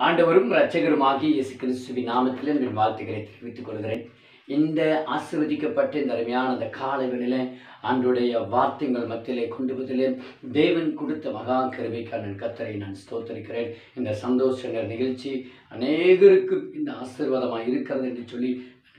ஆண்டவரும் இரட்சகருமாகிய இயேசு கிறிஸ்துவின் நாமத்தில் என் வாழ்த்துக்களை தெரிவித்துக் கொள்கிறேன். இந்த ஆசீர்வதிக்கப்பட்ட இந்த அருமையான அந்த காலைகளில் ஆண்டுடைய வார்த்தைகள் மத்தியிலே கொண்டு வதிலே தேவன் கொடுத்த மகா கிருபைக்கான கர்த்தரை நான் ஸ்தோத்தரிக்கிறேன். இந்த சந்தோஷ நிகழ்ச்சி அநேகருக்கு இந்த ஆசீர்வாதமாக இருக்கிறது என்று சொல்லி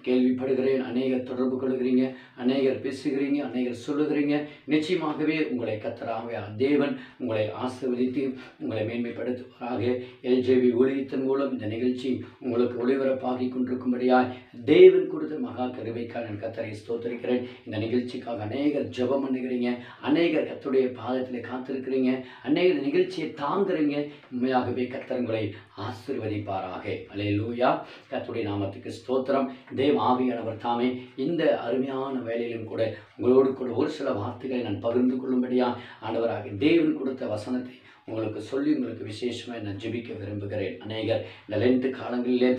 கேள்விப்படுகிறேன். அநேகர் தொடர்பு கொள்கிறீங்க, அநேகர் பேசுகிறீங்க, அநேகர் சொல்லுகிறீங்க. நிச்சயமாகவே உங்களை கர்த்தராகிய தேவன் உங்களை ஆசீர்வதித்து உங்களை மேன்மைப்படுத்துவதாக. எல்ஜேவி ஊழியத்தின் மூலம் இந்த நிகழ்ச்சி உங்களுக்கு ஒளிபரப்பாகி கொண்டிருக்கும்படியாய் தேவன் கொடுத்த மகா கிருபைக்காக கர்த்தரை ஸ்தோத்தரிக்கிறேன். இந்த நிகழ்ச்சிக்காக அநேகர் ஜெபம் பண்ணுகிறீங்க, அநேகர் கர்த்தருடைய பாதத்தில் காத்திருக்கிறீங்க, அநேகர் நிகழ்ச்சியை தாங்குறீங்க. உண்மையாகவே கர்த்தர் உங்களை ஆசீர்வதிப்பாராக. அல்லேலூயா. கர்த்தருடைய நாமத்துக்கு ஸ்தோத்திரம். ஆவியானவர் தாமே இந்த அருமையான வேலையிலும் கூட உங்களோடு கூட ஒரு சில வார்த்தைகளை நான் பகிர்ந்து கொள்ளும்படியா ஆண்டவராக தேவன் கொடுத்த வசனத்தை உங்களுக்கு சொல்லி உங்களுக்கு விசேஷமாக நான் ஜெபிக்க விரும்புகிறேன். அநேகர் இந்த லென்த்து காலங்களிலே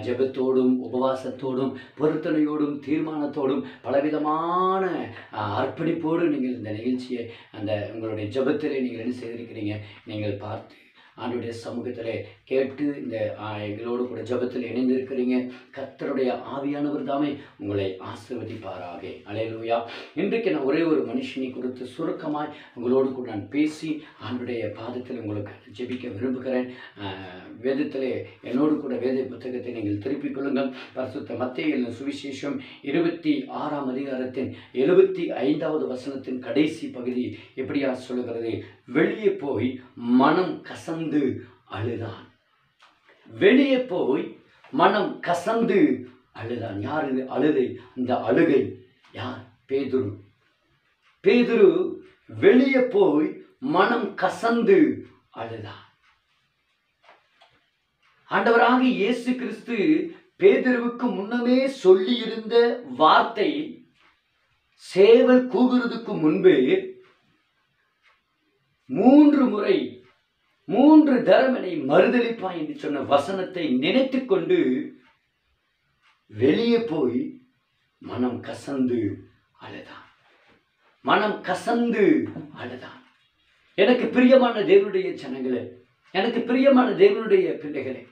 ஜெபத்தோடும் உபவாசத்தோடும் பொருத்தனையோடும் தீர்மானத்தோடும் பலவிதமான அர்ப்பணிப்போடு நீங்கள் இந்த நிகழ்ச்சியை அந்த உங்களுடைய ஜெபத்திலே நீங்கள் என்ன செய்திருக்கிறீங்க, நீங்கள் பார்த்து ஆண்டுடைய சமூகத்தில் கேட்டு இந்த எங்களோடு கூட ஜெபத்தில் இணைந்திருக்கிறீங்க. கர்த்தருடைய ஆவியானவர் தாமே உங்களை ஆசீர்வதிப்பாராக. அல்லேலூயா. இன்றைக்கு நான் ஒரே ஒரு மனுஷனை குறித்து சுருக்கமாய் உங்களோடு கூட நான் பேசி ஆண்டுடைய பாதத்தில் உங்களுக்கு ஜெபிக்க விரும்புகிறேன். வேதத்திலே என்னோடு கூட வேத புத்தகத்தை நீங்கள் திருப்பிக் கொள்ளுங்கள். பரிசுத்த மத்தேயு சுவிசேஷம் 26ஆம் அதிகாரத்தின் 75வது வசனத்தின் கடைசி பகுதி எப்படியா சொல்லுகிறது? வெளியே போய் மனம் கசந்து அழுதான். வெளியே போய் மனம் கசந்து அழுதான். யார் இது அழுகை? இந்த அழுகை யார்? பேதுரு. பேதுரு வெளியே போய் மனம் கசந்து அழுதான். ஆண்டவராக இயேசு கிறிஸ்து பேதுருவுக்கு முன்னமே சொல்லி இருந்த வார்த்தை, சேவல் கூவுறதுக்கு முன்பே 3 முறை 3 தரமனை மறுதலிப்பாய் என்று சொன்ன வசனத்தை நினைத்து கொண்டு வெளியே போய் மனம் கசந்து அழுதான். மனம் கசந்து அழுதான். எனக்கு பிரியமான தேவனுடைய ஜனங்களே, எனக்கு பிரியமான தேவனுடைய பிள்ளைகளே,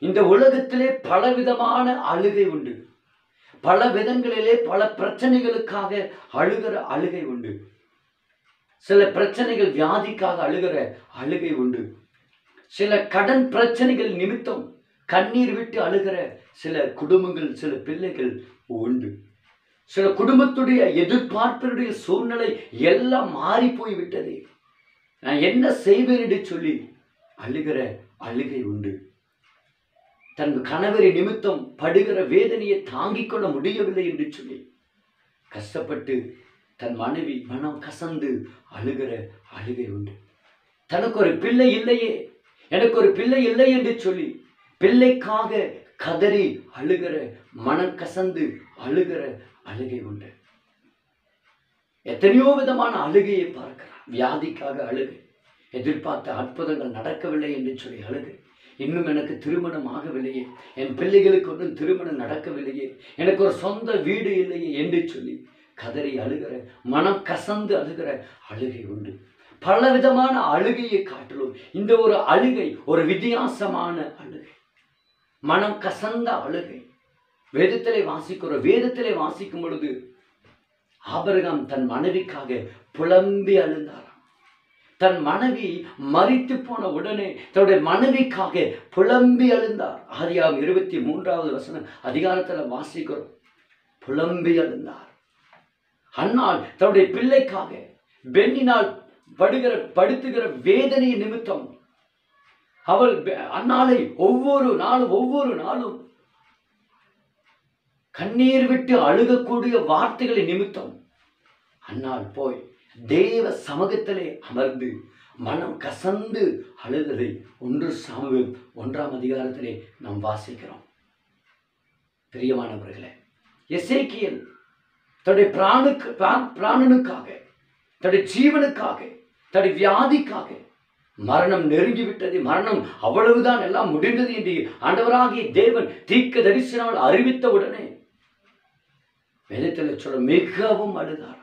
இந்த உலகத்திலே பலவிதமான அழுகை உண்டு. பல விதங்களிலே பல பிரச்சனைகளுக்காக அழுகிற அழுகை உண்டு. சில பிரச்சனைகள் வியாதிக்காக அழுகிற அழுகை உண்டு. சில கடன் பிரச்சனைகள் நிமித்தம் கண்ணீர் விட்டு அழுகிற சில குடும்பங்கள், சில பிள்ளைகள் உண்டு. சில குடும்பத்துடைய எதிர்பார்ப்பினுடைய சூழ்நிலை எல்லாம் மாறி போய்விட்டது, நான் என்ன செய்வேன் என்று சொல்லி அழுகிற அழுகை உண்டு. தன் கணவரை நிமித்தம் படுகிற வேதனையை தாங்கிக் கொள்ள முடியவில்லை என்று சொல்லி கஷ்டப்பட்டு தன் மனைவி மனம் கசந்து அழுகிற அழுகை உண்டு. தனக்கு ஒரு பிள்ளை இல்லையே, எனக்கு ஒரு பிள்ளை இல்லை என்று சொல்லி பிள்ளைக்காக கதறி அழுகிற மனம் கசந்து அழுகிற அழுகை உண்டு. எத்தனையோ விதமான அழுகையை பார்க்கிறார். வியாதிக்காக அழுகை, எதிர்பார்த்த அற்புதங்கள் நடக்கவில்லை என்று சொல்லி அழுகை, இன்னும் எனக்கு திருமணம் ஆகவில்லையே, என் பிள்ளைகளுக்கு ஒன்றும் திருமணம் நடக்கவில்லையே, எனக்கு ஒரு சொந்த வீடு இல்லையே என்று சொல்லி கதறி அழுகிற மனம் கசந்து அழுகிற அழுகை உண்டு. பல விதமான அழுகையை காட்டிலும் இந்த ஒரு அழுகை ஒரு வித்தியாசமான அழுகை, மனம் கசந்த அழுகை. வேதத்திலே வாசிக்கிறோம். வேதத்திலே வாசிக்கும் பொழுது ஆபிரகாம் தன் மனைவிக்காக புலம்பி அழுந்தாராம். தன் மனைவி மரித்து போன உடனே தன்னுடைய மனைவிக்காக புலம்பி அழுந்தார். ஆதியாகமம் 23வது வசனம் அதிகாரத்தில் வாசிக்கிறோம். புலம்பி அழுந்தார். அன்னாள் தன்னுடைய பிள்ளைக்காக பெண்ணினால் படுத்துகிற வேதனை நிமித்தம் அவள் அன்னாளை ஒவ்வொரு நாளும் கண்ணீர் விட்டு அழுகக்கூடிய வார்த்தைகளை நிமித்தம் அன்னாள் போய் தேவ சமூகத்திலே அமர்ந்து மனம் கசந்து அழுததை 1 சாமுவேல் 1ஆம் அதிகாரத்திலே நாம் வாசிக்கிறோம். பிரியமானவர்களே, எசேக்கியேல் தன்னுடைய பிராணனுக்காக, தன்னுடைய ஜீவனுக்காக, தன்னுடைய வியாதிக்காக மரணம் நெருங்கிவிட்டது, மரணம் அவ்வளவுதான், எல்லாம் முடிந்தது என்று ஆண்டவராகிய தேவன் தீர்க்க தரிசனம் அறிவித்த உடனே வேதத்தில் சொல்ல மிகவும் அழுதார்.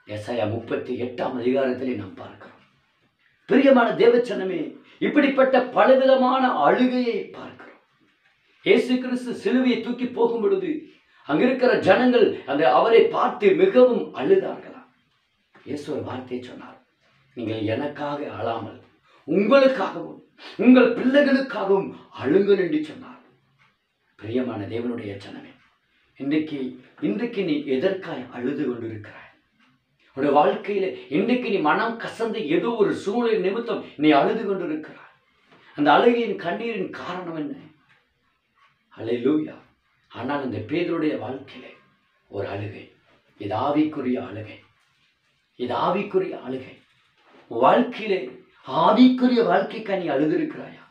எசாயா 38ஆம் அதிகாரத்திலே நாம் பார்க்கிறோம். பிரியமான தேவச்சனமே, இப்படிப்பட்ட பலவிதமான அழுகையை பார்க்கிறோம். இயேசு கிறிஸ்து சிலுவையை தூக்கி போகும் பொழுது அங்கிருக்கிற ஜனங்கள் அந்த அவரை பார்த்து மிகவும் அழுதார்களாம். இயேசு ஒரு வார்த்தையை சொன்னார், நீங்கள் எனக்காக அழாமல் உங்களுக்காகவும் உங்கள் பிள்ளைகளுக்காகவும் அழுங்கள் என்று சொன்னார். பிரியமான தேவனுடைய ஜனமே, இன்றைக்கு நீ எதற்காய் அழுது கொண்டிருக்கிறாய்? உன்னுடைய வாழ்க்கையில இன்றைக்கு நீ மனம் கசந்து ஏதோ ஒரு சூழ்நிலை நிமித்தம் நீ அழுது கொண்டிருக்கிறாய். அந்த அழுகையின் கண்ணீரின் காரணம் என்ன? அல்லேலூயா. ஆனால் இந்த பேதுருடைய வாழ்க்கையில ஒரு அழுகை, இது ஆவிக்குரிய அழுகை, இது ஆவிக்குரிய அழுகை. வாழ்க்கையிலே ஆவிக்குரிய வாழ்க்கைக்காக நீ அழுதிருக்கிறாயா?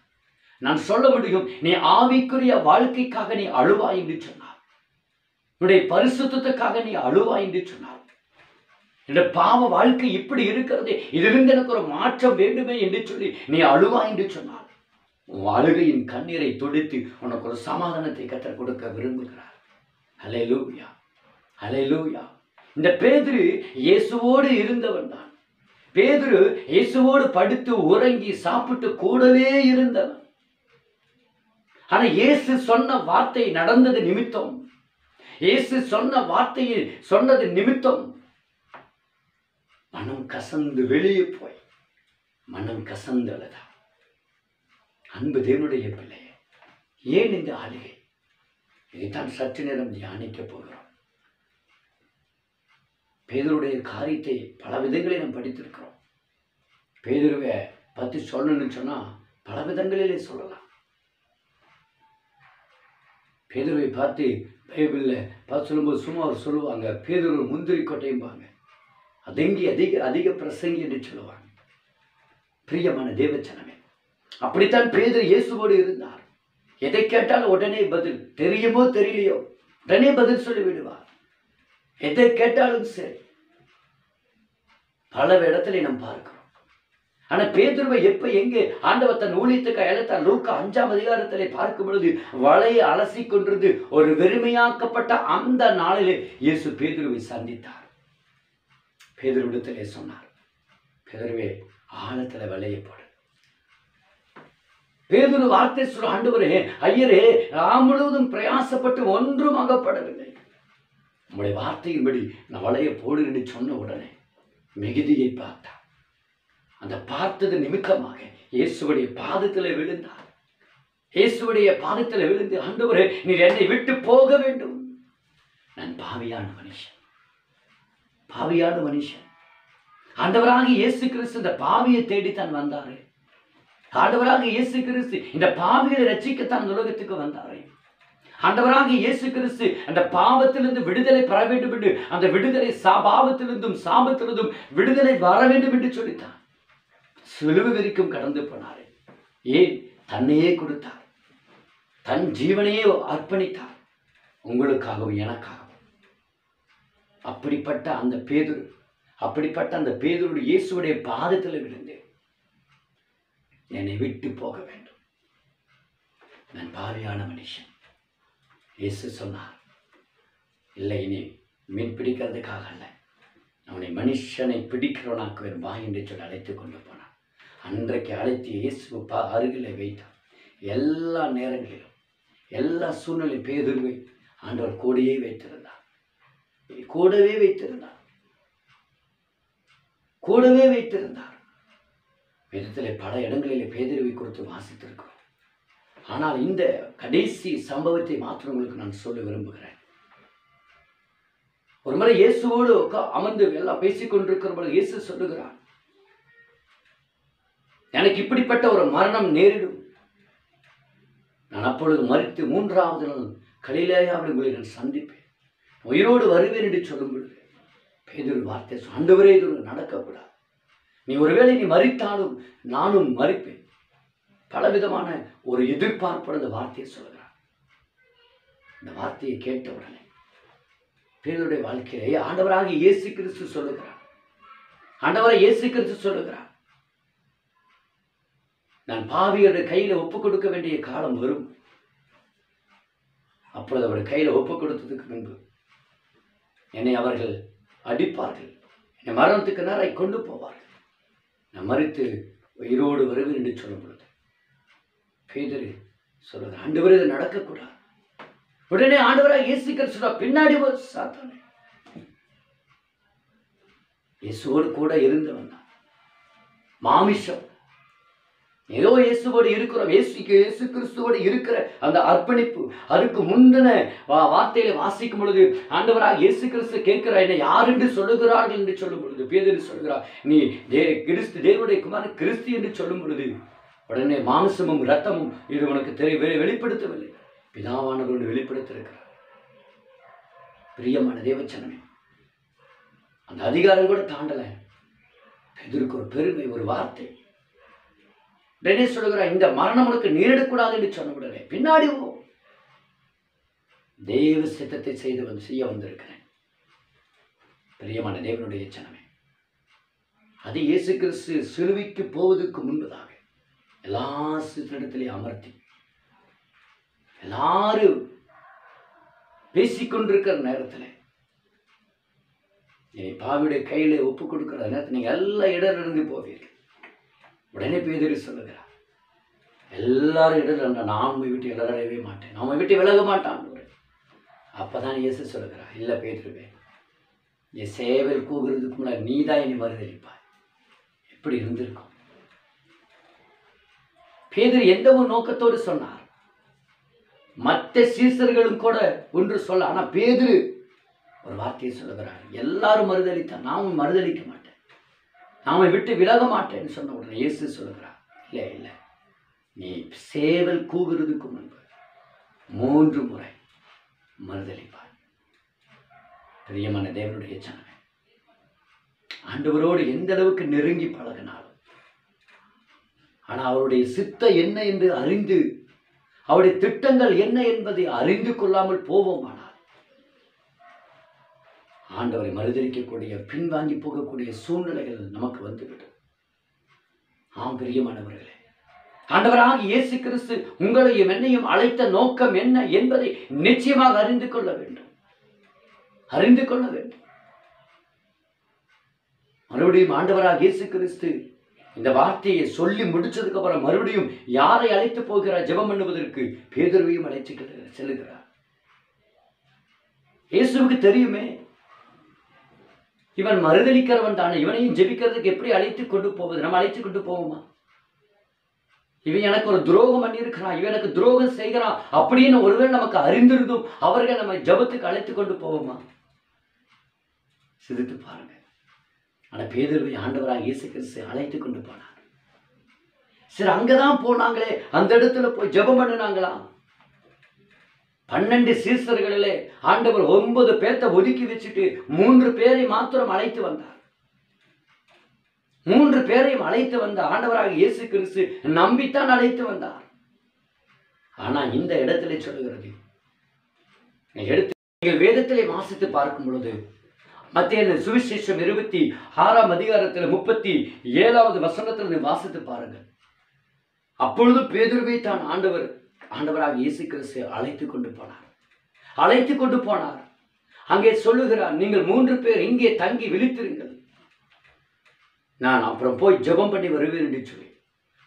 நான் சொல்ல முடியும், நீ ஆவிக்குரிய வாழ்க்கைக்காக நீ அழுவாய் என்று சொன்னார். உன்னுடைய பரிசுத்தத்துக்காக நீ அழுவாய் என்று சொன்னார். இந்த பாவ வாழ்க்கை இப்படி இருக்கிறது, இதிலிருந்து எனக்கு ஒரு மாற்றம் வேண்டுமே என்று சொல்லி நீ அழுவாய் என்று சொன்னார். உன் அழுகையின் கண்ணீரை துடைத்து உனக்கு ஒரு சமாதானத்தை கற்றுக் கொடுக்க விரும்புகிறார். அல்லேலூயா, அல்லேலூயா. இந்த பேதுரு இயேசுவோடு இருந்தவன் தான். பேதுரு இயேசுவோடு படுத்து உறங்கி சாப்பிட்டு கூடவே இருந்தவன். ஆனா இயேசு சொன்ன வார்த்தை நடந்தது நிமித்தம், இயேசு சொன்ன வார்த்தையை சொன்னது நிமித்தம் மனம் கசந்து வெளியே போய் மனம் கசந்து அழுதா. அன்பு தேவனுடைய பிள்ளையே, ஏன் இந்த அழுகை? இதைத்தான் சற்று நேரம் தியானிக்க போகிறோம். பேதுருடைய காரியத்தை பல விதங்களை நாம் படித்திருக்கிறோம். பேதுருவை பற்றி சொல்லணும்னு சொன்னா பல விதங்களிலே சொல்லலாம். பேதுருவை பார்த்து பைபிளில் பார்த்து சொல்லும்போது சும்மா அவர் சொல்லுவாங்க, பேதுரு முந்திரி கொட்டையும்பாங்க, அதெங்கி அதிக பிரசங்கி என்று சொல்லுவாங்க. பிரியமான தேவச்சனமே, அப்படித்தான் பேதுரு இயேசுவோடு இருந்தார். எதை கேட்டாலும் உடனே பதில், தெரியுமோ தெரியலையோ உடனே பதில் சொல்லி விடுவார். எதை கேட்டாலும் சரி. பல இடத்துல நாம் பார்க்கிறோம். ஆனா பேதுருவை எங்கே ஆண்டவர் தன் ஊழியத்துக்கு அழைத்தார்? லூக்கா 5ஆம் அதிகாரத்திலே பார்க்கும் பொழுது வலையை அலசி கொண்டிருந்து ஒரு வெறுமையாக்கப்பட்ட அந்த நாளிலே இயேசு பேதுருவை சந்தித்தார். பேதுருவிடத்திலே சொன்னார், பேதுருவே ஆழத்துல வலையை போடு. பேதுரு வார்த்தை சொல்ற, ஆண்டவரே, ஐயரே, நான் முழுவதும் பிரயாசப்பட்டு ஒன்றும் அகப்படவில்லை, உங்களுடைய வார்த்தையின்படி நான் வலையை போடு என்று சொன்ன உடனே மிகுதியை பார்த்தார். அந்த பார்த்தது நிமித்தமாக இயேசுவுடைய பாதத்தில் விழுந்தார். இயேசுவுடைய பாதத்தில் விழுந்து, ஆண்டவரே, நீர் என்னை விட்டு போக வேண்டும், நான் பாவியான மனுஷன், பாவியான மனுஷன். ஆண்டவராக இயேசு கிறிஸ்து இந்த பாவியை தேடித்தான் வந்தாரு. ஆண்டவராக இயேசு கிறிஸ்து இந்த பாவிகளை ரட்சிக்கத்தான் உலகத்துக்கு வந்தாரு. ஆண்டவராக இயேசு கிறிஸ்து அந்த பாவத்திலிருந்து விடுதலை பெற வேண்டும் என்று, அந்த விடுதலை பாவத்திலிருந்தும் சாபத்திலிருந்தும் விடுதலை வர வேண்டும் என்று சொல்லித்தான் சிலுவை வரைக்கும் கடந்து போனார். ஏன்? தன்னையே கொடுத்தார், தன் ஜீவனையே அர்ப்பணித்தார், உங்களுக்காகவும் எனக்காகவும். அப்படிப்பட்ட அந்த பேதுரு இயேசுடைய பாதத்தில் விழுந்து, என்னை விட்டு போக வேண்டும், நான் பாவியான மனுஷன். இயேசு சொன்னார், இல்லை, இனி மீன் பிடிக்கிறதுக்காக அல்ல, அவனை மனுஷனை பிடிக்கிறவனாக்குவேன் வா என்று சொல்லி அழைத்து கொண்டு போனான். அன்றைக்கு அழைத்து இயேசு அருகில் வைத்தார். எல்லா நேரங்களிலும் எல்லா சூழ்நிலை பேதுருவை ஆண்டவர் கூடவே வைத்திருந்தார். வேதத்திலே பல இடங்களிலே பேதுருவை குறித்து வாசித்திருக்கிறோம். ஆனால் இந்த கடைசி சம்பவத்தை மாத்திரம் உங்களுக்கு நான் சொல்ல விரும்புகிறேன். ஒரு முறை இயேசுவோடு அமர்ந்து எல்லாம் பேசிக் கொண்டிருக்கிற பொழுது இயேசு சொல்லுகிறார், எனக்கு இப்படிப்பட்ட ஒரு மரணம் நேரிடும், நான் அப்பொழுது மரித்து 3ஆவது நாள் கலிலேயாவில் உங்களை நான் சந்திப்பேன், உயிரோடு வருவேன் என்று சொல்லும் பொழுது பேதுரு வார்த்தை, ஆண்டவரே, இது நடக்கக்கூடாது, நீ ஒருவேளை நீ மரித்தாலும் நானும் மரிப்பேன். பலவிதமான ஒரு எதிர்பார்ப்போட இந்த வார்த்தையை சொல்லுகிறார். இந்த வார்த்தையை கேட்ட உடனே பேதுருடைய வாழ்க்கையிலே ஆண்டவராக இயேசு கிறிஸ்து சொல்லுகிறார், நான் பாவியோட கையில ஒப்பு கொடுக்க வேண்டிய காலம் வரும். அப்பொழுது அவருடைய கையில ஒப்பு கொடுத்ததுக்கு முன்பு என்னை அவர்கள் அடிப்பார்கள், என்னை மரணத்துக்கு நேராய் கொண்டு போவார்கள், நான் மரித்து உயிரோடு வருவேன் என்று சொல்லும் பொழுது பேதுரு சொல்லுங்க, ஆண்டவரே இது நடக்கக்கூடாது. உடனே ஆண்டவராக இயேசு கிறிஸ்து பின்னாடி சாத்தானே, இயேசுவோடு கூட இருந்தவன் தான். மாமிசம் ஏதோ இயேசுவோடு இருக்கிறோம், இயேசு கிறிஸ்துவோடு இருக்கிற அந்த அர்ப்பணிப்பு. அதுக்கு முந்தின வார்த்தையில வாசிக்கும் பொழுது ஆண்டவராக இயேசு கிறிஸ்து கேட்கிறார், என்னை யார் என்று சொல்லுகிறார்கள் என்று சொல்லும் பொழுது பேதுரு சொல்கிறார், நீ கிறிஸ்து தேவனுடைய குமாரன் கிறிஸ்து என்று சொல்லும் பொழுது உடனே மாம்சமும் இரத்தமும் இது உனக்கு வெளிப்படுத்தவில்லை, பிதாவானவரோடு வெளிப்படுத்திருக்கிறார். பிரியமான தேவச்சனமே, அந்த அதிகாரம் கூட தாண்டல. பேதுருக்கு ஒரு பெருமை, ஒரு வார்த்தை. உடனே சொல்லுகிறார், இந்த மரணம் உனக்கு நேரிடக்கூடாது என்று சொன்ன உடனே பின்னாடி தேவ சித்தத்தை செய்ய வந்திருக்கிறேன். பிரியமான தேவனுடைய ஜனமே, அது இயேசு கிறிஸ்து சிலுவைக்கு போவதற்கு முன்பதாக எல்லா சித்தத்திலையும் அமர்த்தி எல்லாரும் பேசிக்கொண்டிருக்கிற நேரத்தில், நீ பாவியுடைய கையில ஒப்பு கொடுக்கிற நேரத்தில் நீங்க எல்லா இடரிலிருந்து போவீர்கள். உடனே பேதுரு சொல்லுகிறார், எல்லாரும் இடர் நான் உண்மை விட்டு விலகவே மாட்டேன், நான் உண்மை விட்டு விலக மாட்டான். அப்பதான் இயேசு சொல்லுகிறார், இல்லை பேதுருவே, என் சேவல் கூகுறதுக்கு முன்னாடி நீ தான் என்னை மறுதளிப்பாய். எப்படி இருந்திருக்கும்? பேதுரு எந்த ஒரு நோக்கத்தோடு சொன்னார்? மற்ற சீசர்களும் கூட ஒன்று சொல்ல, ஆனா பேதுரு ஒரு வார்த்தையை சொல்லுகிறார், எல்லாரும் மறுதளித்தான், நான் மறுதளிக்க மாட்டேன், நாம விட்டு விலக மாட்டேன்னு சொன்ன உடனே இயேசு சொல்லுகிறார், இல்லை இல்லை, நீ சேவல் கூவுறதுக்கு முன்பு 3 முறை மறுதளிப்பாய். பிரியமான தேவனுடைய ஜனமே, ஆண்டவரோடு எந்த அளவுக்கு நெருங்கி பழகினாலும், ஆனா அவருடைய சித்தம் என்ன என்று அறிந்து, அவருடைய திட்டங்கள் என்ன என்பதை அறிந்து கொள்ளாமல் போவோமானால் ஆண்டவரை மறுதளிக்கக்கூடிய, பின்வாங்கி போகக்கூடிய சூழ்நிலைகள் நமக்கு வந்துவிடும். ஆம் பிரியமானவர்களே, ஆண்டவராக இயேசு கிறிஸ்து உங்களையும் என்னையும் அழைத்த நோக்கம் என்ன என்பதை நிச்சயமாக அறிந்து கொள்ள வேண்டும். மறுபடியும் ஆண்டவராக இயேசு கிறிஸ்து இந்த வார்த்தையை சொல்லி முடிச்சதுக்கு அப்புறம் மறுபடியும் யாரை அழைத்து போகிறார் ஜெபம் பண்ணுவதற்கு? பேதுருவையும் அழைத்து செல்லுகிறார். இயேசுவுக்கு தெரியுமே, இவன் மறுதளிக்கிறவன் தானே, இவனையும் ஜெபிக்கிறதுக்கு எப்படி அழைத்து கொண்டு போவது? நம்ம அழைத்து கொண்டு போவோமா? இவன் எனக்கு ஒரு துரோகம் பண்ணி இருக்கிறான், இவன் எனக்கு துரோகம் செய்கிறான் அப்படின்னு ஒருவேளை நமக்கு அறிந்திருந்தும் அவர்கள் நம்ம ஜெபத்துக்கு அழைத்து கொண்டு போவோமா? சிந்தித்து பாருங்க. ஆனா பேதுருவை ஆண்டவராக இயேசு கிறிஸ்து அழைத்து கொண்டு போனார். சரி, அங்கதான் போனாங்களே, அந்த இடத்துல போய் ஜெபம் பண்ணினாங்களா? 12 சீசர்களிலே ஆண்டவர் 9 பேர்த்த ஒதுக்கி வச்சுட்டு 3 பேரை மாத்திரம் அழைத்து வந்தார். 3 பேரையும் அழைத்து வந்த ஆண்டவராக இயேசு கிறிஸ்து நம்பித்தான் அழைத்து வந்தார். ஆனா இந்த இடத்துல சொல்லுகிறது, நீங்கள் வேதத்திலே வாசித்து பார்க்கும் பொழுது மத்தேயு சுவிசேஷம் 26ஆம் அதிகாரத்தில் 37வது வசனத்தில் வாசித்து பாருங்க. அப்பொழுது பேதுருவை தான் ஆண்டவராக இயேசு கிறிஸ்து அழைத்து கொண்டு போனார். அங்கே சொல்லுகிறார், நீங்கள் 3 பேர் இங்கே தங்கி விழித்திருங்கள், நான் அப்புறம் போய் ஜெபம் பண்ணி வருவேன் என்று சொல்லி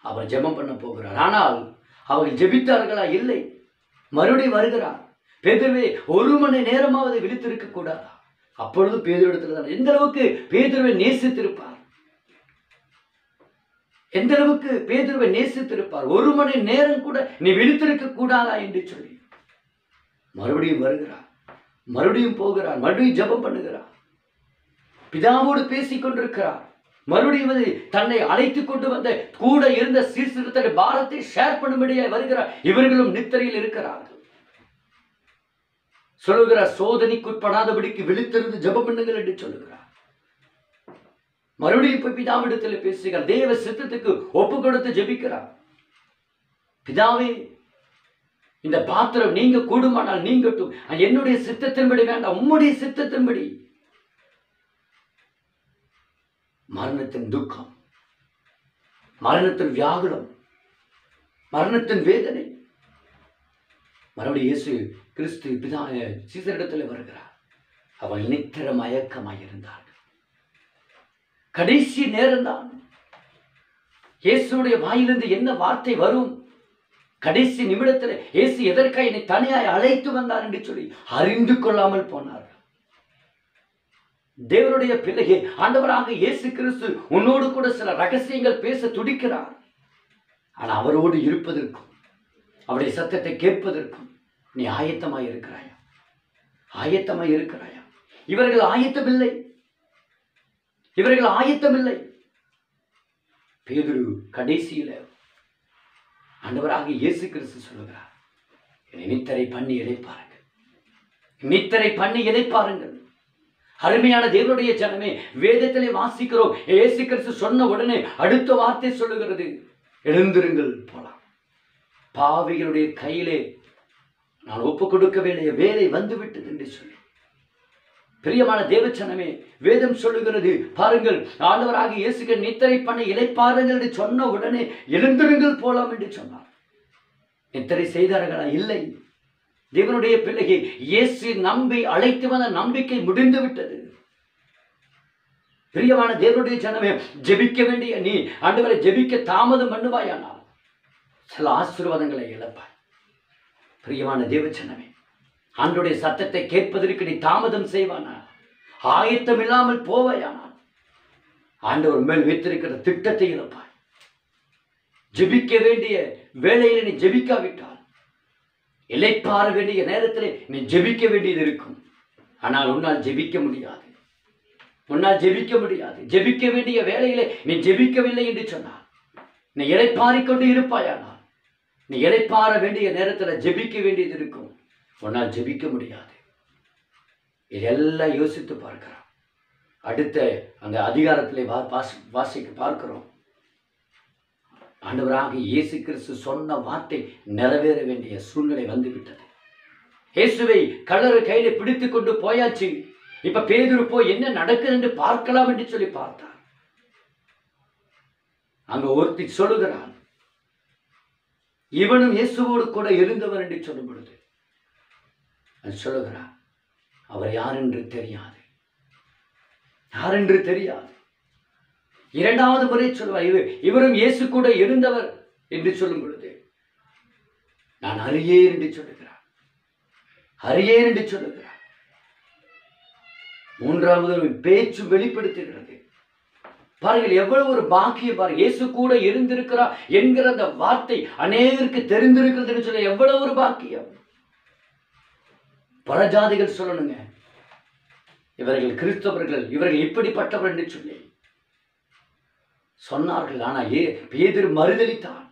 அவர் ஜெபம் பண்ண போகிறார். ஆனால் அவர்கள் ஜெபித்தார்களா? இல்லை. மறுபடியும் வருகிறார். பேதுருவே, 1 மணி நேரமாவது விழித்திருக்க கூடாதா? அப்பொழுது பேதுருவிடத்தில் தான் எந்த அளவுக்கு பேதுருவை நேசித்திருப்பார், 1 மணி நேரம் கூட நீ விழித்திருக்க கூடாதா என்று சொல்லி மறுபடியும் வருகிறார், மறுபடியும் போகிறார், மறுபடியும் ஜெபம் பண்ணுகிறார், பிதாவோடு பேசிக் கொண்டிருக்கிறார். மறுபடியும் தன்னை அழைத்து கொண்டு வந்த கூட இருந்த சீர்திருத்த பாரத்தை ஷேர் பண்ணும்படியாக வருகிறார். இவர்களும் நித்திரையில் இருக்கிறார்கள். சொல்லுகிறார், சோதனைக்குட்படாதபடிக்கு விழித்திருந்து ஜெபம் பண்ணுங்கள் என்று சொல்லுகிறார். மறுபடியும் போய் பிதாவிடத்தில் பேசுகிறார், தேவ சித்தத்துக்கு ஒப்பு கொடுத்து ஜெபிக்கிறார். பிதாவே, இந்த பாத்திரம் நீங்க கூடுமானால் நீங்கட்டும், என்னுடைய சித்தத்தின்படி வேண்டாம், உம்முடைய சித்தத்தின்படி. மரணத்தின் துக்கம், மரணத்தின் வியாகுலம், மரணத்தின் வேதனை. மறுபடியும் இயேசு கிறிஸ்து சீசரிடத்தில் வருகிறார். அவள் நித்திர மயக்கமாயிருந்தார்கள். கடைசி நேரம் தான். இயேசுடைய வாயிலிருந்து என்ன வார்த்தை வரும்? கடைசி நிமிடத்தில் இயேசு எதற்காக என்னை தனியாய் அழைத்து வந்தார் என்று சொல்லி அறிந்து கொள்ளாமல் போனார். தேவனுடைய பிள்ளையே, ஆண்டவராக இயேசு கிறிஸ்து உன்னோடு கூட சில ரகசியங்கள் பேச துடிக்கிறார். ஆனால் அவரோடு இருப்பதற்கும் அவருடைய சத்தத்தை கேட்பதற்கும் நீ ஆயத்தமாய் இருக்கிறாயா? ஆயத்தமாய் இருக்கிறாயா? இவர்கள் ஆயத்தமில்லை, இவர்கள் ஆயத்தமில்லை. பேதுரு கடைசியில ஆண்டவராக இயேசு கிறிஸ்து சொல்லுகிறார், நித்திரை பண்ணி இளைப்பாருங்கள், நித்திரை பண்ணி இளைப்பாருங்கள். அருமையான தேவனுடைய ஜனமே, வேதத்திலே வாசிக்கிறோம், இயேசு கிறிஸ்து சொன்ன உடனே அடுத்த வார்த்தை சொல்லுகிறது, எழுந்திருங்கள் போலாம். பாவிகளுடைய கையிலே நான் ஒப்புக் கொடுக்க வேண்டிய வேலை வந்துவிட்டது என்று சொல்லி. பிரியமான தேவச்சனமே, வேதம் சொல்லுகிறது பாருங்கள், ஆண்டவராக இயேசுக்கு நித்திரை பண்ண இளைப்பாருங்கள் என்று சொன்ன உடனே எழுந்திருங்கள் போலாம் என்று சொன்னார். நித்திரை செய்தார்களா? இல்லை. தேவனுடைய பிள்ளையை இயேசு நம்பி அழைத்து வந்த நம்பிக்கை முடிந்து விட்டது. பிரியமான தேவனுடைய ஜனமே, ஜெபிக்க வேண்டிய நீ ஆண்டவரை ஜெபிக்க தாமதம் பண்ணுவாயானால் சில ஆசீர்வாதங்களை இழப்பாய். பிரியமான தேவச்சனமே, ஆண்டவருடைய சத்தத்தை கேட்பதற்கு நீ தாமதம் செய்வானா, ஆயத்தம் இல்லாமல் போவாயானால் ஆண்டவர் மேல் வைத்திருக்கிற திட்டத்தை இழப்பாய். ஜெபிக்க வேண்டிய வேளையில் நீ ஜெபிக்காவிட்டால் இளைப்பாற வேண்டிய நேரத்தில் நீ ஜெபிக்க வேண்டியது இருக்கும். ஆனால் உன்னால் ஜெபிக்க முடியாது, உன்னால் ஜெபிக்க முடியாது. ஜெபிக்க வேண்டிய வேளையிலே நீ ஜெபிக்கவில்லை என்று சொன்னால் நீ இளைப்பாறிக்கொண்டு இருப்பாயானால் நீ இளைப்பாற வேண்டிய நேரத்தில் ஜெபிக்க வேண்டியது இருக்கும், உன்னால் ஜெபிக்க முடியாது. இதெல்லாம் யோசித்து பார்க்கிறோம். அடுத்த அந்த அதிகாரத்திலே வாசிக்க பார்க்கிறோம், ஆண்டவராக இயேசு கிறிஸ்து சொன்ன வார்த்தை நிறைவேற வேண்டிய சூழ்நிலை வந்துவிட்டது. இயேசுவை கல்லறை கையில பிடித்து கொண்டு போயாச்சு. இப்ப பேதுரு போய் என்ன நடக்குது என்று பார்க்கலாம் என்று சொல்லி பார்த்தார். அங்க ஒருத்தி சொல்லுகிறான், இவனும் இயேசுவோடு கூட இருந்தவர் என்று சொல்லும் பொழுது சொல்லுகிறான், அவர் யார் என்று தெரியாது, யார் என்று தெரியாது. இரண்டாவது முறை சொல்வார், இவரும் இயேசு கூட இருந்தவர் என்று சொல்லும் பொழுது நான் அறியேன் என்று சொல்லுகிறார், அறியேன் என்று சொல்லுகிறார். மூன்றாவது பேச்சு வெளிப்படுத்துகிறது. பாருங்கள், எவ்வளவு ஒரு பாக்கியம் பாருங்கள். இயேசு கூட இருந்திருக்கிறார் என்கிற அந்த வார்த்தை அநேகருக்கு தெரிந்திருக்கிறது என்று சொல்ல எவ்வளவு ஒரு பாக்கியம். பரஜாதிகள் சொல்லணுங்க, இவர்கள் கிறிஸ்தவர்கள், இவர்கள் இப்படிப்பட்டவர் என்று சொல்லி சொன்னார்கள். ஆனால் பேதுரு மறுதலித்தான்.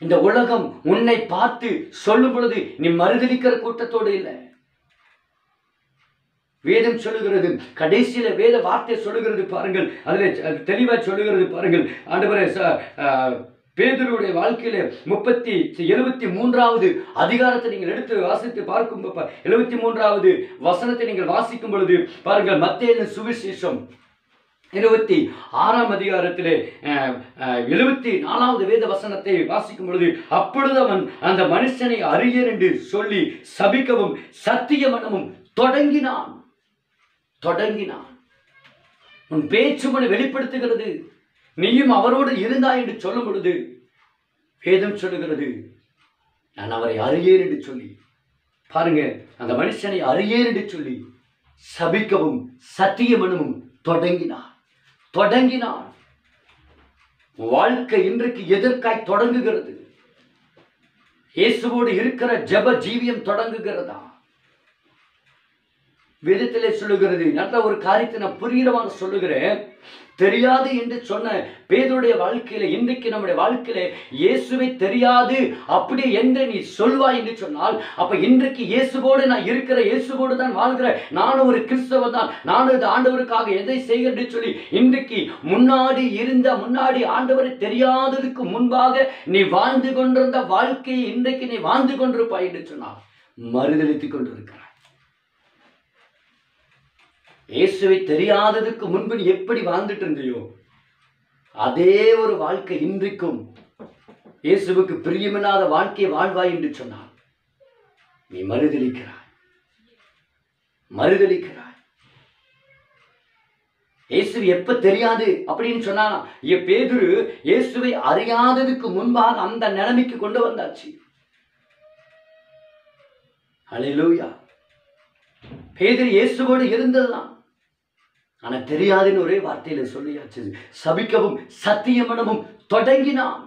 இந்த உலகம் உன்னை பார்த்து சொல்லும் பொழுது நீ மறுதலிக்கிற கூட்டத்தோடு இல்லை. வேதம் சொல்லுகிறது, கடைசியில வேத வார்த்தை சொல்லுகிறது பாருங்கள், அதுல தெளிவா சொல்லுகிறது பாருங்கள். ஆண்டவரே, பேதுருடைய வாழ்க்கையில 73வது அதிகாரத்தை நீங்கள் எடுத்து வாசித்து பார்க்கும் 73வது வசனத்தை நீங்கள் வாசிக்கும் பொழுது பாருங்கள், மத்தேயு சுவிசேஷம் 26ஆம் அதிகாரத்திலே 74வது வேத வசனத்தை வாசிக்கும் பொழுது, அப்பொழுது அவன் அந்த மனுஷனை அறியேன் என்று சொல்லி சபிக்கவும் சத்தியமனமும் தொடங்கினான். உன் பேச்சு மன வெளிப்படுத்துகிறது, நீயும் அவரோடு இருந்தாய் என்று சொல்லும் பொழுது வேதம் சொல்லுகிறது, நான் அவரை அறியேன் என்று சொல்லி பாருங்க, அந்த மனுஷனை அறியேன் என்று சொல்லி சபிக்கவும் சத்தியமனமும் தொடங்கினான். வாழ்க்கை இன்றைக்கு எதற்காய் தொடங்குகிறது? இயேசுவோடு இருக்கிற ஜெப ஜீவியம் தொடங்குகிறதா? வேதத்திலே சொல்லுகிறது. நல்ல ஒரு காரியத்தை நான் புரிகிறவாறு சொல்லுகிறேன். தெரியாது என்று சொன்ன பேதுருடைய வாழ்க்கையில இன்றைக்கு நம்முடைய வாழ்க்கையில இயேசுவை தெரியாது அப்படி என்று நீ சொல்வாய் என்று சொன்னால், அப்ப இன்றைக்கு இயேசுவோடு நான் இருக்கிற, இயேசுவோடு தான் வாழ்கிற, நானும் ஒரு கிறிஸ்தவன் தான், நானும் ஆண்டவருக்காக எதை செய்கிறேன் என்று சொல்லி இன்றைக்கு முன்னாடி ஆண்டவரை தெரியாததுக்கு முன்பாக நீ வாழ்ந்து கொண்டிருந்த வாழ்க்கையை இன்றைக்கு நீ வாழ்ந்து கொண்டிருப்பாய் என்று சொன்னால் மறுதலித்துக் கொண்டிருக்கிறாய். இயேசுவை தெரியாததுக்கு முன்பு நீ எப்படி வாழ்ந்துட்டு இருந்தியோ அதே ஒரு வாழ்க்கை இன்றைக்கும் இயேசுவுக்கு பிரியமில்லாத வாழ்க்கையை வாழ்வாய் என்று சொன்னால் நீ மறுதலிக்கிறாய். இயேசு எப்ப தெரியாது அப்படின்னு சொன்னானா, பேதுரு இயேசுவை அறியாததுக்கு முன்பாக அந்த நிலைமைக்கு கொண்டு வந்தாச்சு. ஹல்லேலூயா. பேதுரு இயேசுவோடு இருந்ததுதான், ஆனா தெரியாதுன்னு ஒரே வார்த்தையில சொல்லியாச்சு. சபிக்கவும் சத்தியமனமும் தொடங்கினான்.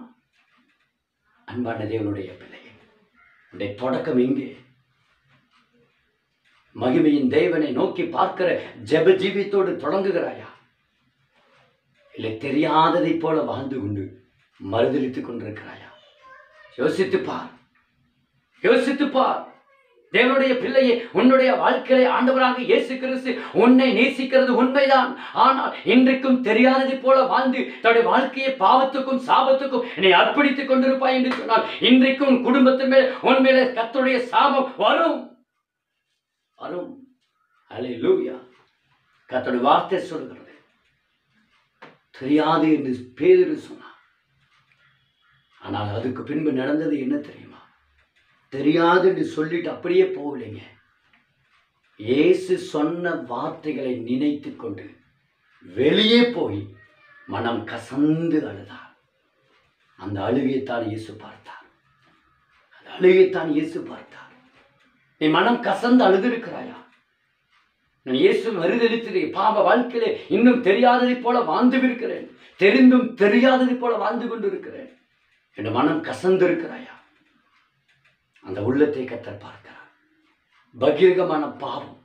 அன்பான தேவனுடைய பிள்ளையே, உடைய தொடக்கம் இங்கே. மகிமையின் தேவனை நோக்கி பார்க்கிற ஜெப ஜீவியத்தோடு தொடங்குகிறாயா, இல்லை தெரியாததை போல வாழ்ந்து கொண்டு மறுதலித்துக் கொண்டிருக்கிறாயா? யோசித்துப்பார், யோசித்துப்பார். தேவனுடைய பிள்ளையே, உன்னுடைய வாழ்க்கையை ஆண்டவராக இயேசு கிறிஸ்து உன்னை நேசிக்கிறது உண்மைதான். ஆனால் இன்றைக்கும் தெரியாததை போல வாழ்ந்து தன்னுடைய வாழ்க்கையை பாவத்துக்கும் சாபத்துக்கும் என்னை அர்ப்பணித்துக் கொண்டிருப்பாய் என்று சொன்னால், இன்றைக்கும் குடும்பத்தின் மேல் உன் மேல கர்த்தருடைய சாபம் வரும் வரும். அல்லேலூயா. கர்த்தருடைய வார்த்தை சொல்கிறது, தெரியாது என்று பேதுரு சொன்னார். ஆனால் அதுக்கு பின்பு நடந்தது என்ன தெரியுமா? தெரியாது என்று சொல்லிட்டு அப்படியே போகலைங்க. இயேசு சொன்ன வார்த்தைகளை நினைத்து கொண்டு வெளியே போய் மனம் கசந்து அழுதார். அந்த அழுகைத்தான் இயேசு பார்த்தார். அந்த அழுகைத்தான் இயேசு பார்த்தார். நீ மனம் கசந்து அழுதிருக்கிறாயா? நான் இயேசு மறுதலித்து பாவ வாழ்க்கையிலே இன்னும் தெரியாததை போல வாழ்ந்து இருக்கிறேன், தெரிந்தும் தெரியாததை போல வாழ்ந்து கொண்டு இருக்கிறேன் என் மனம் கசந்து இருக்கிறாயா? அந்த உள்ளத்தை கர்த்தர் பார்க்கிறார். பகிரங்கமான பாவம்,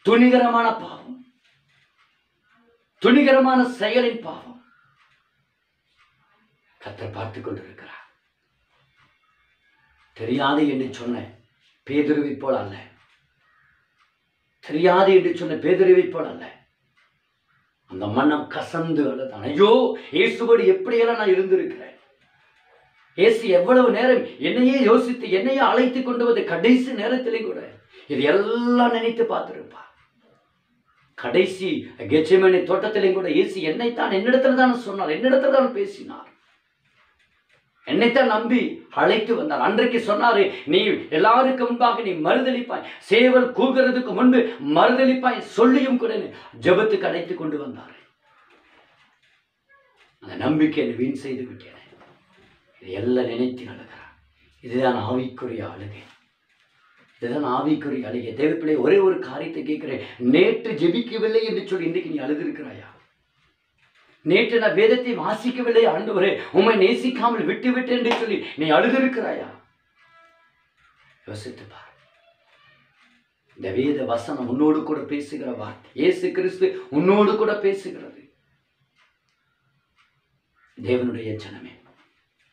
துணிகரமான பாவம், துணிகரமான செயலின் பாவம் கர்த்தர் பார்த்து கொண்டிருக்கிறார். தெரியாது என்று சொன்ன பேதுருவை போல அல்ல, தெரியாது என்று சொன்ன பேதுருவை போல அல்ல. அந்த மனம் கசந்து அழுதான். ஐயோ, இயேசுவோடு எப்படியெல்லாம் நான் இருந்திருக்கிறேன். இயேசு எவ்வளவு நேரம் என்னையே யோசித்து என்னையே அழைத்து கொண்டு வந்து கடைசி நேரத்திலே கூட இது எல்லாம் நினைத்து பார்த்திருப்பார். கடைசி கெத்செமனே தோட்டத்திலே கூட இயேசு என்னைத்தான் என்னிடத்துல தான் சொன்னார், என்னிடத்துல தான் பேசினார், என்னைத்தான் நம்பி அழைத்து வந்தார். அன்றைக்கு சொன்னாரு, நீ எல்லாருக்கும் முன்பாக நீ மறுதலிப்பாய், சேவல் கூகிறதுக்கு முன்பு மறுதலிப்பாய் சொல்லியும் கூட ஜெபத்துக்கு அழைத்து கொண்டு வந்தார். அந்த நம்பிக்கை வீண் செய்து விட்டேன். இதை எல்லாம் நினைத்து அழுகிறார். இதுதான் ஆவிக்குரிய அழுகை, இதுதான் ஆவிக்குரிய அழுகை. தேவப்பிள்ளை, ஒரே ஒரு காரியத்தை கேட்கிறேன். நேற்று ஜெபிக்கவில்லை என்று சொல்லி இன்றைக்கு நீ அழுதிருக்கிறாயா? நேற்று நான் வேதத்தை வாசிக்கவில்லை ஆண்டவரே, உம்மை நேசிக்காமல் விட்டு விட்டு என்று சொல்லி நீ அழுதிருக்கிறாயா? யோசித்து பார். இந்த வேத வசனம் உன்னோடு கூட பேசுகிற வார்த்தை. இயேசு கிறிஸ்து உன்னோடு கூட பேசுகிறது. தேவனுடைய ஜனமே,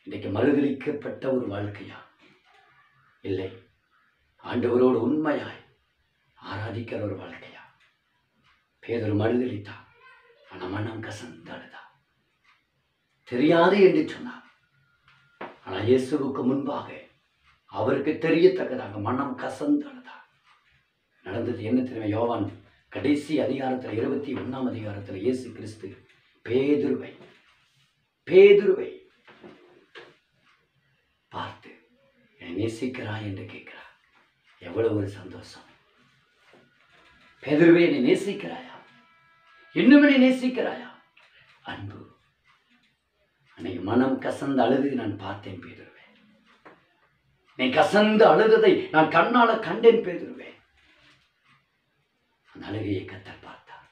இன்றைக்கு மறுதலிக்கப்பட்ட ஒரு வாழ்க்கையா? இல்லை, ஆண்டவரோடு உண்மையாய் ஆராதிக்கிற ஒரு வாழ்க்கையா? பேதுரு மறுதலித்தான், ஆனால் மனம் கசந்து அழுதா. தெரியாது என்று சொன்னார், ஆனால் இயேசுவுக்கு முன்பாக அவருக்கு தெரியத்தக்கதாக மனம் கசந்து அழுதா. நடந்தது என்ன தெரியுமா? யோவான் கடைசி அதிகாரத்தில் 21ஆம் அதிகாரத்தில் இயேசு கிறிஸ்து பேதுருவை பார்த்து என்னை நேசிக்கிறாய் என்று கேட்கிறார். எவ்வளவு ஒரு சந்தோஷம்! பேதுருவே, என்னை நேசிக்கிறாயா? இன்னும் என்னை நேசிக்கிறாயா? அன்பு. அன்னைக்கு மனம் கசந்து அழுது நான் பார்த்தேன் பேதுருவே. நீ கசந்து அழுததை நான் கண்ணால கண்டேன் பேதுருவே. அந்த அழுகையை கர்த்தர் பார்த்தார்.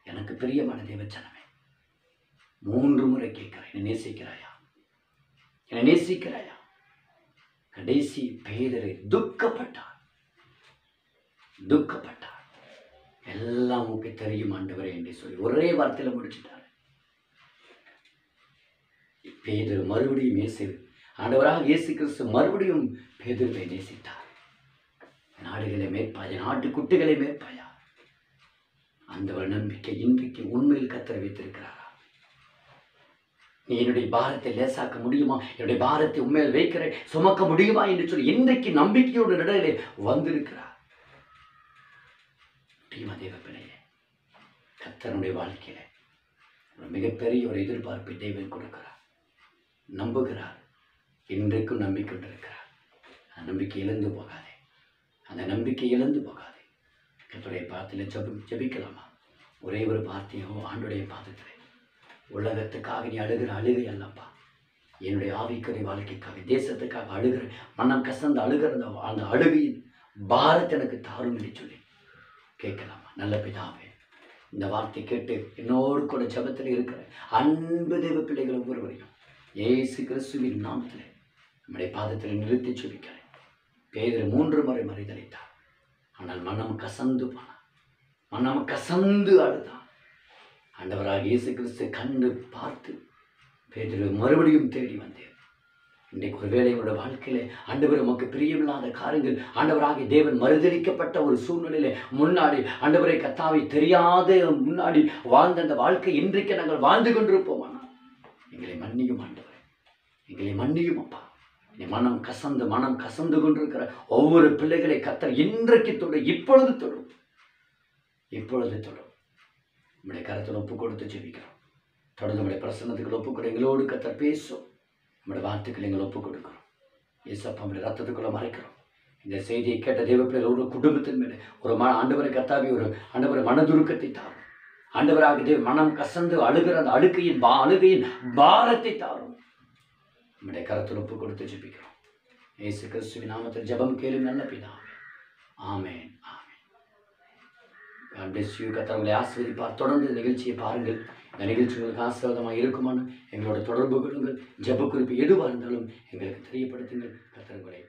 எனக்கு பிரியமான தேவச்சனமே, 3 முறை கேட்கிறேன், என்னை நேசிக்கிறாயா? என்னை நேசிக்கிறாயா? கடைசி பேதுரு துக்கப்பட்டார். எல்லாம் உங்களுக்கு தெரியும் ஆண்டவரே என்று சொல்லி ஒரே வார்த்தையில முடிச்சுட்டார். பேதுரு மறுபடியும் ஆண்டவராக இயேசு கிறிஸ்து மறுபடியும் பேதுருவை நேசித்தார். நாடுகளை மேற்பாயா, நாட்டுக்குட்டிகளை மேற்பாயா? அந்த ஒரு நம்பிக்கை இன்றைக்கு உண்மையில் கர்த்தர் வைத்திருக்கிறாரா? நீ என்னுடைய பாரத்தை லேசாக்க முடியுமா, என்னுடைய பாரத்தை உண்மையில் வைக்கிற சுமக்க முடியுமா என்று சொல்லி இன்றைக்கு நம்பிக்கையோட நடுவிலே வந்திருக்கிறார். தேவ பிள்ளையே, கர்த்தருடைய வாழ்க்கையில ஒரு மிகப்பெரிய ஒரு எதிர்பார்ப்பை தேவன் கொடுக்கிறார், நம்புகிறார், இன்றைக்கும் நம்பிக்கொண்டிருக்கிறார். அந்த நம்பிக்கை இழந்து போகாதே, அந்த நம்பிக்கை இழந்து போகாதே. கர்த்தருடைய பாதத்தில் ஜெபிக்கலாமா? ஒரே ஒரு வார்த்தையோ ஆண்டுடைய பாதத்தில், உலகத்துக்காக நீ அழுகிற அழுகை அல்லப்பா, என்னுடைய ஆவிக்குரிய வாழ்க்கைக்காக தேசத்துக்காக அழுகிற மனம் கசந்து அழுகிற அந்த அழுகையின் பாரத்தை எனக்கு தாரும் என்று சொல்லி கேட்கலாமா? நல்ல பிதாவே, இந்த வார்த்தை கேட்டு என்னோடு கூட ஜபத்தில் இருக்கிற அன்பு தெய்வ பிள்ளைகள் ஒவ்வொருவரையும் இயேசு கிறிஸ்துவின் நாமத்தில் நம்முடைய பாதத்தில் நிறுத்தி சொல்லிக்கிறேன். பேதுரு 3 முறை மறித்தளித்தார். ஆனால் மனம் கசந்து போனான், மனம் கசந்து அழுதான். ஆண்டவராக இயேசு கிறிஸ்து கண்டு பார்த்து பேதுரு மறுபடியும் தேடி வந்தேன். இன்றைக்கு ஒருவேளை என்னோட வாழ்க்கையில ஆண்டவர் உமக்கு பிரியமில்லாத காரியங்கள், ஆண்டவராக தேவன் மறுதளிக்கப்பட்ட ஒரு சூழ்நிலையில முன்னாடி ஆண்டவரை கர்த்தாவை தெரியாத முன்னாடி வாழ்ந்த அந்த வாழ்க்கை இன்றைக்கு நாங்கள் வாழ்ந்து கொண்டிருப்போமானா எங்களை மன்னியும் ஆண்டவரே, எங்களை மன்னியும் அப்பா. மனம் கசந்து கொண்டிருக்கிற ஒவ்வொரு பிள்ளைகளை கர்த்தர் இன்றைக்கு தொடும், இப்பொழுது தொடும், இப்பொழுது தொடும். நம்முடைய கருத்தில் ஒப்பு கொடுத்து ஜெபிக்கிறோம். தொடர்ந்து நம்முடைய பிரசன்னத்துக்கு ஒப்பு கொடு. எங்களோடு கர்த்தர் பேசும். நம்முடைய வார்த்தைகள் எங்களை ஒப்புக் கொடுக்கிறோம். இயேசப்பா, நம்முடைய ரத்தத்துக்குள்ள மறைக்கிறோம். இந்த செய்தியை கேட்ட தேவ பிள்ளைகள் ஒரு குடும்பத்தின் மேலே ஒரு ஆண்டவரை கர்த்தாவே ஒரு ஆண்டவரை மனதுருக்கத்தை தாரும். ஆண்டவராக தேவ மனம் கசந்து அழுகிற அந்த அழுகையின் பாரத்தை தாரும். நம்முடைய கருத்தில் ஒப்பு கொடுத்து ஜெபிக்கிறோம். இயேசு கிறிஸ்துவின் நாமத்தில் ஜெபம் கேளு நல்ல பிதாவே. ஆமென், ஆமென். God bless you. கர்த்தர் உங்களை ஆசீர்வதிப்பார். தொடர்ந்து இந்த நிகழ்ச்சியை பாருங்கள். இந்த நிகழ்ச்சி உங்களுக்கு ஆசீர்வாதமாக இருக்குமான்னு எங்களோட தொடர்பு கொள்ளுங்கள். ஜெப குறிப்பு எதுவாக இருந்தாலும் எங்களுக்கு தெரியப்படுத்துங்கள். கர்த்தர் உங்களை